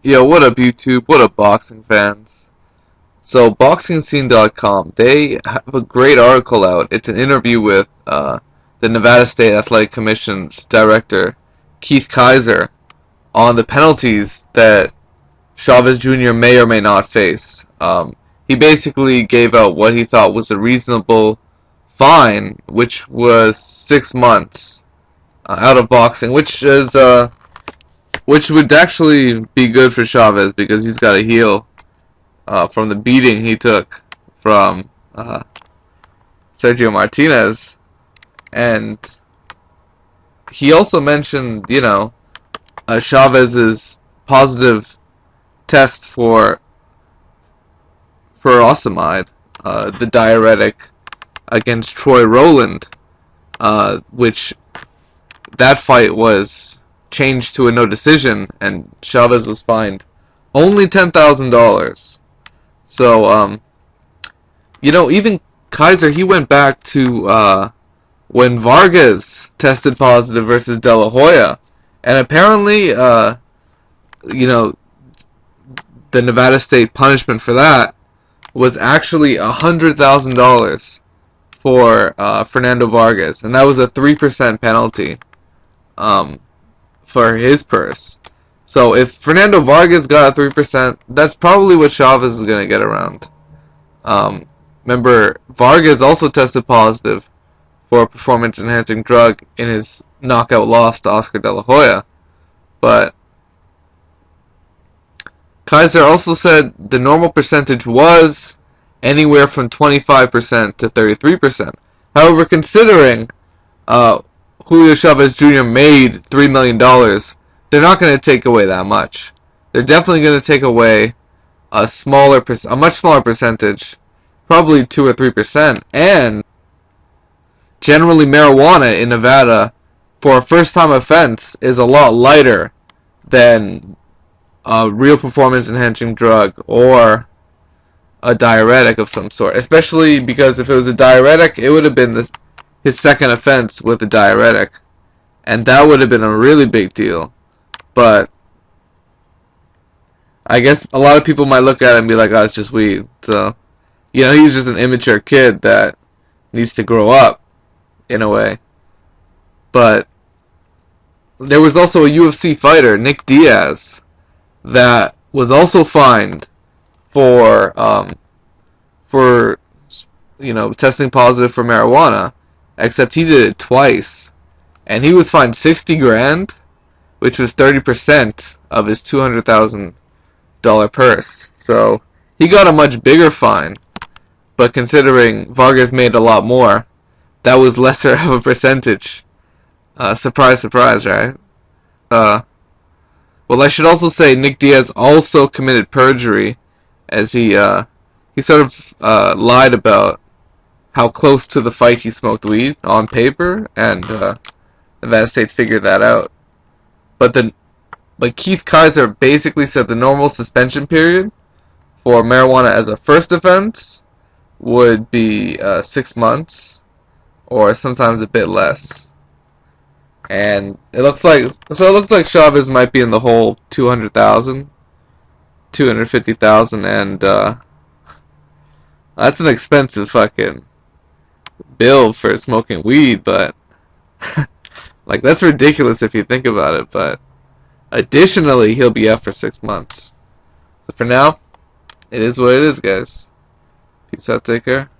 Yo, what up, YouTube? What up, boxing fans? So, BoxingScene.com, they have a great article out. It's an interview with the Nevada State Athletic Commission's director, Keith Kizer, on the penalties that Chavez Jr. may or may not face. He basically gave out what he thought was a reasonable fine, which was 6 months out of boxing, which would actually be good for Chavez because he's got to heal from the beating he took from Sergio Martinez. And he also mentioned, Chavez's positive test for furosemide, the diuretic against Troy Rowland, which that fight was changed to a no decision, and Chavez was fined only $10,000. So, even Kizer, he went back to when Vargas tested positive versus De La Hoya, and apparently, the Nevada State punishment for that was actually $100,000 for Fernando Vargas, and that was a 3% penalty for his purse. So if Fernando Vargas got a 3%, that's probably what Chavez is going to get around. Remember, Vargas also tested positive for a performance-enhancing drug in his knockout loss to Oscar De La Hoya. But Kizer also said the normal percentage was anywhere from 25% to 33%. However, considering Julio Chavez Jr. made $3 million, they're not going to take away that much. They're definitely going to take away a much smaller percentage, probably 2 or 3%. And generally, marijuana in Nevada for a first-time offense is a lot lighter than a real performance-enhancing drug or a diuretic of some sort. Especially because if it was a diuretic, it would have been his second offense with a diuretic, and that would have been a really big deal. But I guess a lot of people might look at it and be like, oh, it's just weed. So, he's just an immature kid that needs to grow up, in a way. But there was also a UFC fighter, Nick Diaz, that was also fined for testing positive for marijuana, except he did it twice, and he was fined 60 grand, which was 30% of his $200,000 purse. So he got a much bigger fine, but considering Vargas made a lot more, that was lesser of a percentage. Surprise, surprise, right? Well, I should also say Nick Diaz also committed perjury, as he sort of lied about how close to the fight he smoked weed on paper, and Nevada State figured that out. But Keith Kizer basically said the normal suspension period for marijuana as a first offense would be 6 months, or sometimes a bit less. And it looks like Chavez might be in the whole 200,000, 250,000, and that's an expensive fucking bill for smoking weed, but like, that's ridiculous if you think about it. But additionally, he'll be out for 6 months. So for now, it is what it is, guys. Peace out, take care.